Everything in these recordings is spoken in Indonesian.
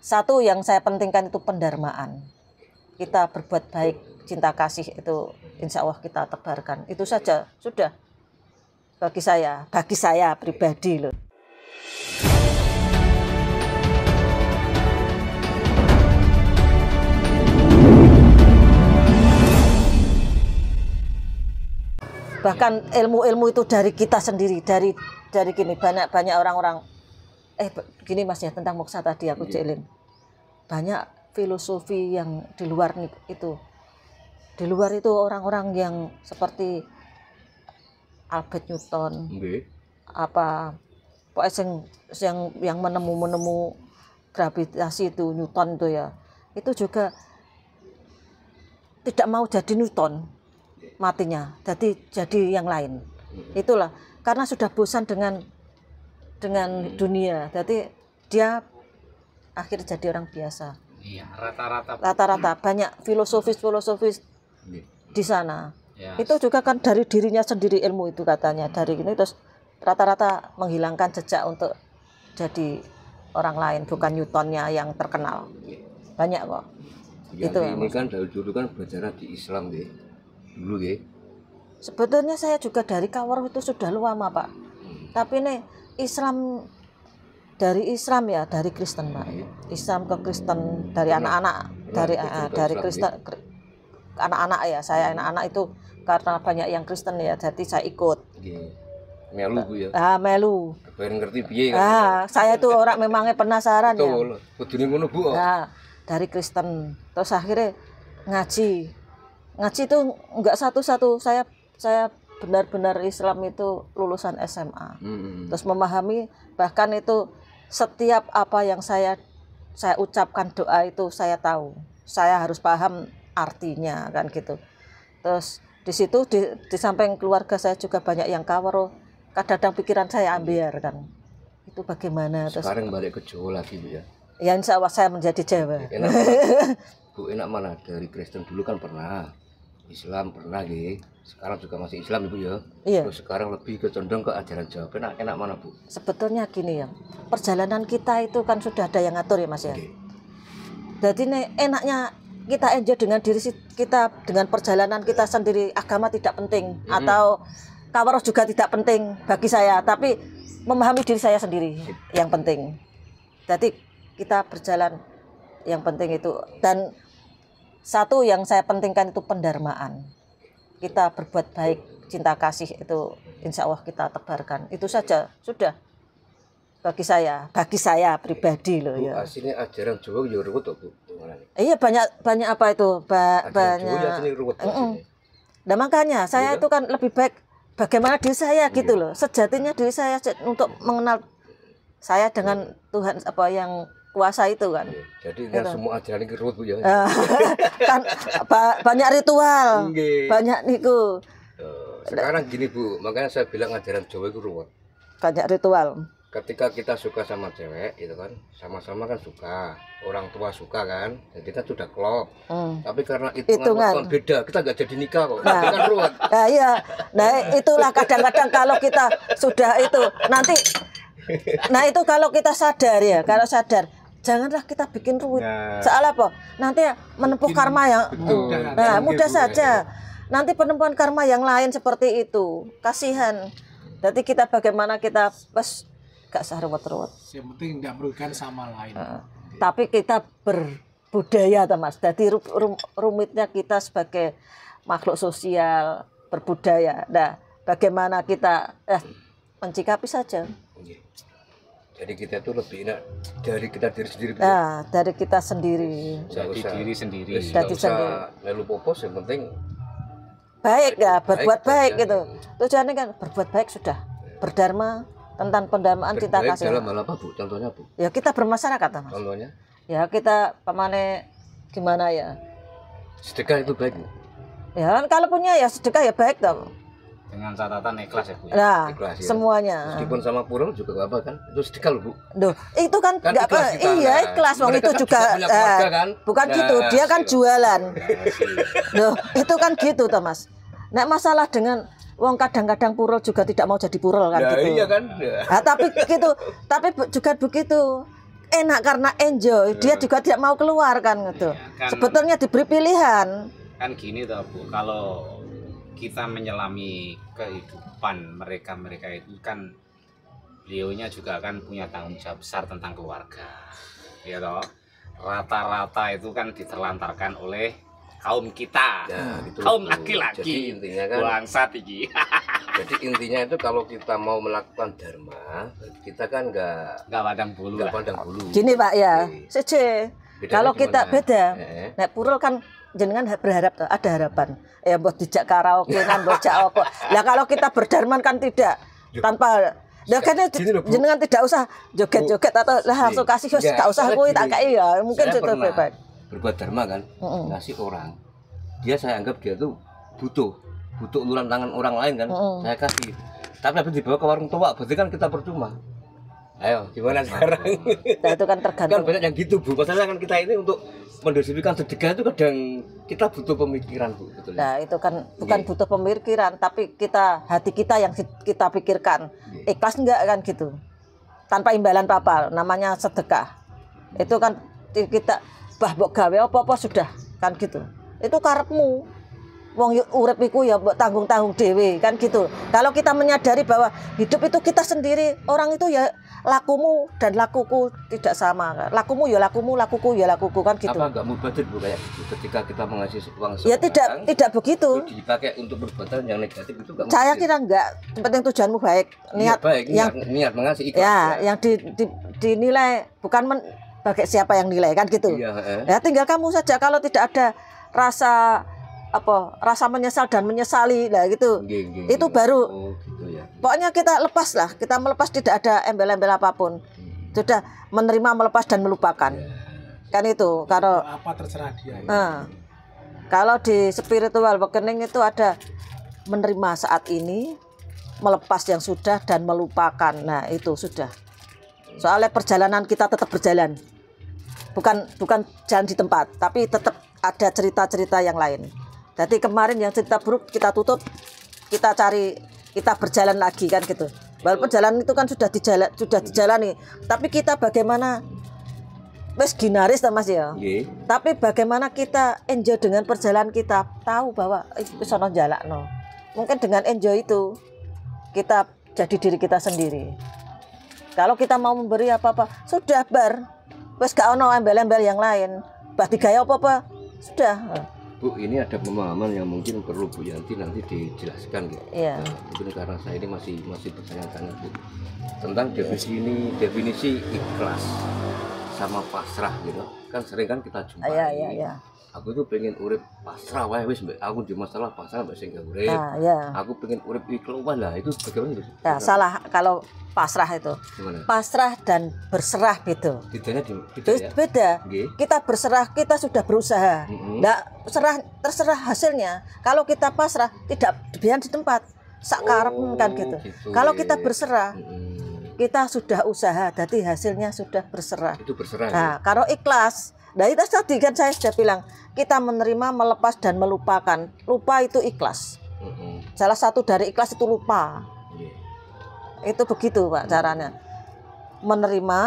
satu yang saya pentingkan itu pendharmaan. Kita berbuat baik, cinta kasih itu insya Allah kita tebarkan. Itu saja sudah bagi saya pribadi loh. Bahkan ilmu-ilmu itu dari kita sendiri, dari gini banyak orang-orang gini Mas ya, tentang moksa tadi aku jeling. Banyak filosofi yang di luar itu. Di luar itu orang-orang yang seperti Albert Newton. Yang menemu gravitasi itu Newton itu ya. Itu juga tidak mau jadi Newton. Matinya jadi yang lain. Itulah karena sudah bosan dengan dunia, jadi dia akhirnya jadi orang biasa. Iya, rata-rata banyak filosofis di sana. Yes. Itu juga kan dari dirinya sendiri ilmu itu katanya, dari ini terus rata-rata menghilangkan jejak untuk jadi orang lain, bukan Newtonnya yang terkenal. Banyak kok. Itu ini kan dari dulu kan belajar di Islam deh. Dulu ya. Sebetulnya saya juga dari Kawarau itu sudah lama Pak. Tapi ini Islam dari Kristen Pak. Islam ke Kristen dari anak-anak dari Kristen anak-anak ya. Saya anak-anak itu karena banyak yang Kristen ya, jadi saya ikut. Melu Bu ya. Melu. Pengen ngerti piye kan. Saya itu orang memangnya penasaran ya. Betul. Kudune ngono Bu. Dari Kristen. Terus akhirnya ngaji itu enggak satu-satu, saya benar-benar Islam itu lulusan SMA. Terus memahami, bahkan itu setiap apa yang saya ucapkan doa itu saya tahu, saya harus paham artinya kan gitu. Terus di situ di samping keluarga saya juga banyak yang Kawarau, kadang-kadang pikiran saya ambiar kan, itu bagaimana. Terus sekarang balik ke Jawa lagi Bu ya. Ya insya Allah saya menjadi Jawa. Bu enak mana dari Kristen dulu kan pernah, Islam pernah ya, sekarang juga masih Islam Ibu ya. Iya. Terus sekarang lebih condong ke ajaran Jawa. Enak mana Bu? Sebetulnya gini ya, perjalanan kita itu kan sudah ada yang ngatur ya Mas ya. Jadi enaknya kita enjoy dengan diri kita, dengan perjalanan kita sendiri. Agama tidak penting atau Kawarau juga tidak penting bagi saya, tapi memahami diri saya sendiri yang penting. Jadi kita berjalan yang penting itu, dan satu yang saya pentingkan itu pendharmaan. Kita berbuat baik, cinta kasih itu insya Allah kita tebarkan. Itu saja sudah bagi saya pribadi loh ya. Aslinya ajaran Jawa ya ruwet Bu. Iya banyak apa itu banyak. Nah makanya saya itu kan lebih baik bagaimana diri saya gitu loh. Sejatinya diri saya untuk mengenal saya dengan Tuhan apa yang kuasa itu kan. Jadi kan semua ajaran ini ruwet Bu ya. Kan banyak ritual, banyak niku. Sekarang gini Bu, makanya saya bilang ajaran Jawa itu ruwet. Banyak ritual. Ketika kita suka sama cewek itu kan, sama-sama kan suka, orang tua suka kan, dan kita sudah klop. Tapi karena hitungan beda, kita nggak jadi nikah kok. Nah, kan ruwet. Nah iya, nah itulah kadang-kadang kalau kita sudah itu nanti, nah itu kalau kita sadar ya, kalau sadar. Janganlah kita bikin ruwet. Soal apa? Nanti menempuh karma yang mudah saja. Nanti penemuan karma yang lain seperti itu. Kasihan. Jadi kita bagaimana kita gak usah ruwet-ruwet. Yang penting tidak merugikan sama lain. Tapi kita berbudaya, Mas. Jadi rumitnya kita sebagai makhluk sosial berbudaya. Nah, bagaimana kita mencikapi saja. Jadi kita tuh lebih enak dari diri sendiri. Nah, dari kita sendiri. Jadi diri sendiri. Jadi usah melu popos, yang penting baik ya, berbuat baik gitu. Tujuannya kan berbuat baik sudah. Berdharma, tentang pendharmaan cinta kasih. Dalam hal apa Bu? Contohnya Bu? Ya kita bermasyarakat Mas. Contohnya? Ya kita pamane gimana ya? Sedekah itu baik. Ya kalau punya ya sedekah ya baik dong. Dengan catatan ikhlas ya Bu. Nah, ikhlas, ya. Semuanya. Meskipun sama purung juga gak apa kan? Itu sedekah loh Bu. Duh, itu kan enggak apa. Iya, ikhlas wong itu kan juga kan? Bukan gitu, dia kan jualan. Duh, itu kan gitu toh Mas. Nek masalah dengan wong kadang-kadang purul juga tidak mau jadi purul kan gitu. Iya kan. Nah, tapi gitu, tapi juga begitu. enak karena enjoy, dia juga tidak mau keluar kan gitu. Ya, kan, sebetulnya diberi pilihan. Kan gini toh Bu, kalau kita menyelami kehidupan mereka itu kan beliaunya juga kan punya tanggung jawab besar tentang keluarga. Ya toh. Rata-rata itu kan diterlantarkan oleh kaum kita, ya, gitu, kaum laki-laki. Jadi intinya kan bangsat iki. Jadi intinya itu kalau kita mau melakukan dharma, kita kan nggak pandang bulu. Nggak pandang bulu. Gini Pak ya, sece. Kalau kita beda, nek purul kan jenengan berharap ada harapan. Ya buat dijak karaoke kan, buat jak apa. Lah kalau kita berdharman kan tidak tanpa. Lah kan jenengan tidak usah joget-joget atau langsung kasih enggak usah kuwi tak kei ya. Mungkin itu bebas. Berbuat dharma kan, ngasih orang. Dia saya anggap dia tuh butuh uluran tangan orang lain kan. Saya kasih. Tapi habis dibawa ke warung tua, berarti kan kita percuma. Ayo, gimana sekarang? Nah, itu kan tergantung. Kan banyak yang gitu, Bu. Masalahnya kan kita ini untuk mendistribusikan sedekah itu kadang kita butuh pemikiran, Bu. Betul. Nah, itu kan bukan butuh pemikiran, tapi hati kita yang kita pikirkan. Ikhlas enggak kan gitu. Tanpa imbalan apa-apa, namanya sedekah. Itu kan kita mbok gawe apa-apa sudah kan gitu. Itu karepmu. Wong urip iku ya mbok tanggung-tanggung dhewe kan gitu. Kalau kita menyadari bahwa hidup itu kita sendiri, orang itu ya lakumu dan lakuku tidak sama. Lakumu ya lakumu, lakuku ya lakuku kan gitu. Apa enggak mubazir Bu kayak gitu ketika kita mengasih uang ya tidak begitu. Itu dipakai untuk perbuatan yang negatif itu enggak. Saya kira enggak. Penting tujuanmu baik. Niat baik, yang niat mengasih ikhlas. Ya, yang dinilai bukan bagi siapa yang nilai kan gitu. Iya, ya tinggal kamu saja kalau tidak ada rasa menyesal dan menyesali lah gitu. Itu baru gitu ya. Pokoknya kita lepas lah, kita melepas tidak ada embel-embel apapun. Sudah menerima, melepas dan melupakan. Kan itu kalau apa terserah dia. Ya. Kalau di spiritual awakening itu ada menerima saat ini, melepas yang sudah dan melupakan. Nah, itu sudah. Soalnya perjalanan kita tetap berjalan. Bukan jalan di tempat, tapi tetap ada cerita-cerita yang lain. Jadi kemarin yang cerita buruk kita tutup, kita berjalan lagi kan gitu. Walaupun jalan itu kan sudah dijalani, tapi kita bagaimana wes ginaris Mas ya. Tapi bagaimana kita enjoy dengan perjalanan kita, tahu bahwa wis ono jalakno. Mungkin dengan enjoy itu kita jadi diri kita sendiri. Kalau kita mau memberi apa-apa, sudah wes gak ono embel-embel yang lain. Bah digaya apa-apa, sudah. Bu, ini ada pemahaman yang mungkin perlu Bu Yanti nanti dijelaskan gitu. Iya. Mungkin karena saya ini masih bertanya-tanya Bu tentang definisi ikhlas sama pasrah gitu. Kan sering kan kita jumpai. Iya. Aku tuh pengen urip pasrah wae wis aku di masalah pasrah mbak sing urip. Aku pengen urip ikhlas lah, itu bagaimana itu? Nah, salah kalau pasrah itu. Gimana? Pasrah dan berserah beda. Bedanya beda. Kita berserah, kita sudah berusaha. Terserah hasilnya. Kalau kita pasrah tidak dibiarkan di tempat. Sakarep kan gitu. Kalau kita berserah, kita sudah usaha, jadi hasilnya sudah berserah. Itu berserah. Nah, kalau ikhlas, nah itu tadi kan saya sudah bilang, kita menerima, melepas dan melupakan. Lupa itu ikhlas. Salah satu dari ikhlas itu lupa. Itu begitu Pak caranya. Menerima,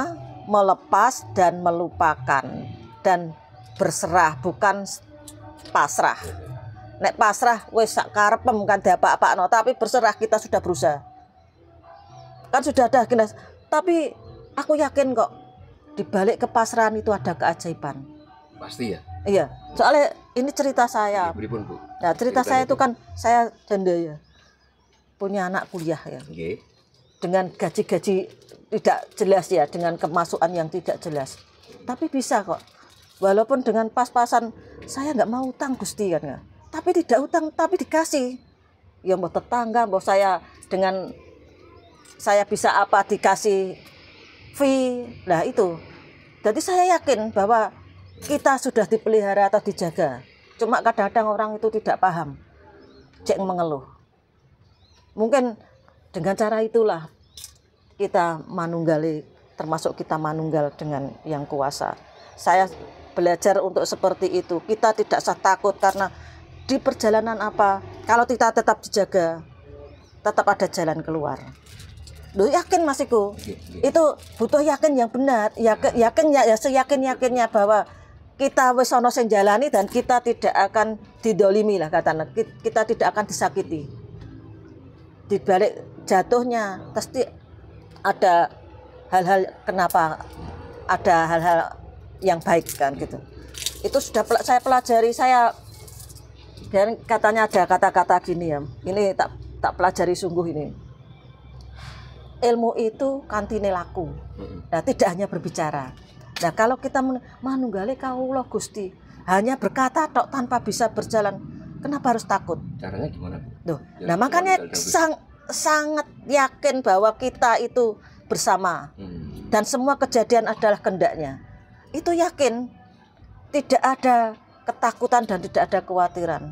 melepas dan melupakan dan berserah, bukan pasrah. Nek pasrah wis sak karepem kan diapa-apakno, tapi berserah kita sudah berusaha. Kan sudah ada kinas. Tapi aku yakin kok di balik kepasrahan itu ada keajaiban. Pasti ya? Iya, soalnya ini cerita saya. Beripun, Bu? Nah, cerita saya itu kan saya janda ya. Punya anak kuliah ya. Dengan gaji-gaji tidak jelas ya, dengan kemasukan yang tidak jelas. Tapi bisa kok. Walaupun dengan pas-pasan, saya nggak mau utang Gusti kan ya. Tapi tidak utang, tapi dikasih. Ya mau tetangga, mau saya dengan saya bisa apa dikasih fee. Nah itu. Jadi saya yakin bahwa kita sudah dipelihara atau dijaga. Cuma kadang-kadang orang itu tidak paham. Cek mengeluh. Mungkin dengan cara itulah kita manunggali, termasuk kita manunggal dengan yang kuasa. Saya belajar untuk seperti itu. Kita tidak usah takut karena di perjalanan apa, kalau kita tetap dijaga, tetap ada jalan keluar. Loh yakin Mas iku. Itu butuh yakin yang benar, yakin ya seyakin-yakinnya bahwa kita wis ana sing jalani dan kita tidak akan didolimi lah katanya. Kita tidak akan disakiti. Di balik jatuhnya pasti ada hal-hal kenapa ada hal-hal yang baik kan gitu. Itu sudah saya pelajari, dan katanya ada kata-kata gini ya. Ini tak pelajari sungguh ini. Ilmu itu kantine laku. Nah, tidak hanya berbicara. Nah, kalau kita manunggale kawula Gusti, hanya berkata tok tanpa bisa berjalan, kenapa harus takut? Caranya gimana? Loh, nah makanya sangat yakin bahwa kita itu bersama. Dan semua kejadian adalah kehendaknya. Itu yakin. Tidak ada ketakutan dan tidak ada kekhawatiran.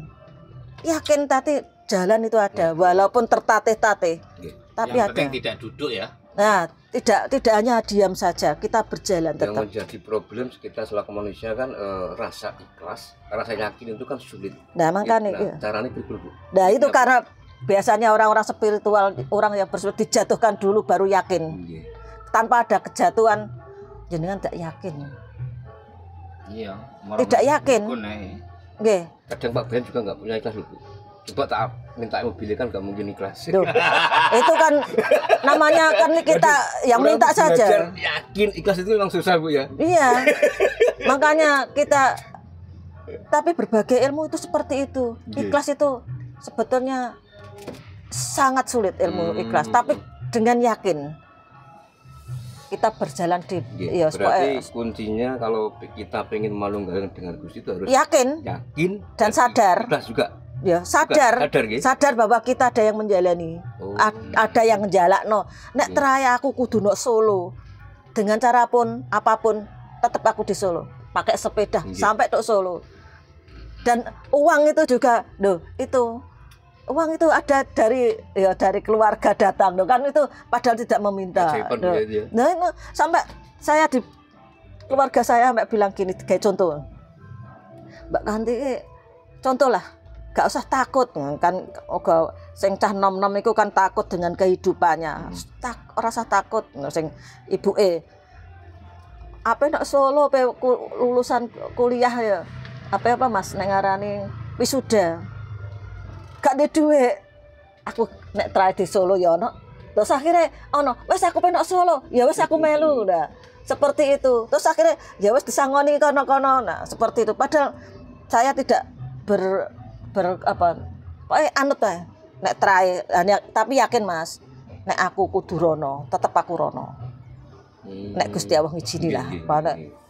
Yakin tadi jalan itu ada, walaupun tertatih-tatih. Tapi yang ada. penting tidak duduk ya. Nah, tidak hanya diam saja, kita berjalan tetap. Yang menjadi problem kita selaku manusia kan rasa ikhlas, rasa yakin itu kan sulit. Nah, makanya iya. Caranya itu dulu. Nah, itu karena biasanya orang-orang spiritual, orang yang dijatuhkan dulu baru yakin. Tanpa ada kejatuhan, jenengan tidak yakin. Iya. Tidak yakin. Nggih. Kadang Pak Ben juga nggak punya ikhlas loh, Bu. Coba tak minta mobilnya kan nggak mungkin ikhlas. Duh, itu kan namanya kan kita yang minta saja. Yakin ikhlas itu memang susah Bu ya. Iya. Makanya kita, tapi berbagai ilmu itu seperti itu. Ikhlas itu sebetulnya sangat sulit ilmu ikhlas, tapi dengan yakin kita berjalan di ya, berarti kuncinya kalau kita pengen malunggalan dengan Gusti itu harus yakin dan sadar. Ikhlas juga. Ya, sadar bahwa kita ada yang menjalani. Ada yang njalakno. Nek teraya aku kudu nok Solo. Dengan cara pun apapun tetap aku di Solo. Pakai sepeda sampai tok Solo. Dan uang itu juga, itu uang itu ada dari keluarga datang, kan itu padahal tidak meminta. Nah, itu sampai saya di keluarga saya sampai bilang gini, kayak contoh. Mbak Kanti, contoh lah. Gak usah takut kan, sing cah nom-nom itu kan takut dengan kehidupannya. Rasa takut sing ibuke. Apa nak Solo lulusan kuliah ya. Apa Mas nek ngarani wisuda. Gak ada duit. Aku nek try di Solo ya ono. Terus akhirnya ono, wes aku pengen Solo. Ya wes aku melu dah. Seperti itu. Terus akhirnya ya wes disangoni kono-kono. Nah, seperti itu. Padahal saya tidak anut lah nek try tapi yakin Mas nek aku kudu rono tetep aku rono nek Gusti Allah ngijini lah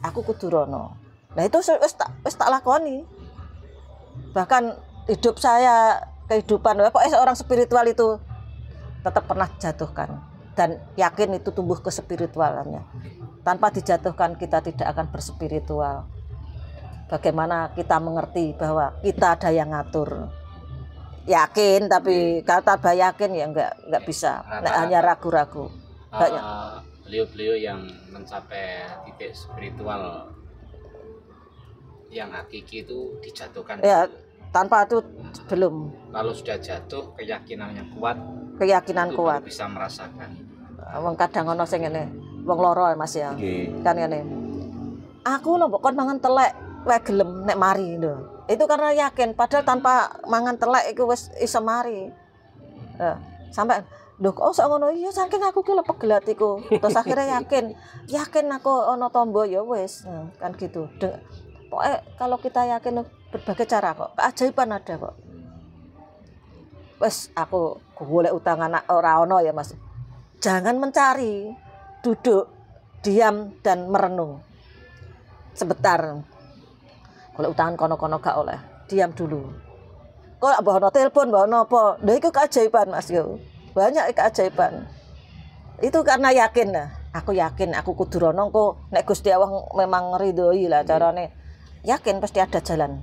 aku kudu rono. Nah itu wis tak lakoni, bahkan hidup saya kehidupan pokoknya orang spiritual itu tetap pernah dijatuhkan dan yakin itu tumbuh ke spiritualannya. Tanpa dijatuhkan kita tidak akan berspiritual. Bagaimana kita mengerti bahwa kita ada yang ngatur. Yakin tapi kata yakin ya enggak bisa. Hanya ragu-ragu. Banyak beliau-beliau yang mencapai titik spiritual yang hakiki itu dijatuhkan. Ya, tanpa itu belum. Kalau sudah jatuh keyakinannya kuat. Keyakinan kuat. Bisa merasakan. Wong kadang ono sing ngene, wong loro Mas ya. Kan ngene. Aku lho mbok kon mangan telek wae gelem nek mari lho. Itu karena yakin, padahal tanpa mangan telek iku wis iso mari. Sampai lho kok iso ngono iya saking aku ki pegel atiku. Terus akhirnya yakin aku ana tombo ya wis. Kan gitu. Pokoknya kalau kita yakin berbagai cara kok, keajaiban ada kok. Wis aku golek utang anak ora ono ya Mas. Jangan mencari, duduk, diam dan merenung. Sebentar. Kalau utangan kono-kono gak oleh, diam dulu. Kok mbah ono telepon, mbah ono apa? Lha iku keajaiban Mas yo. Banyak keajaiban. Itu karena yakin lah. Aku yakin aku kudu rono kok nek Gusti Allah memang ridhoi lah carane. Yakin pasti ada jalan.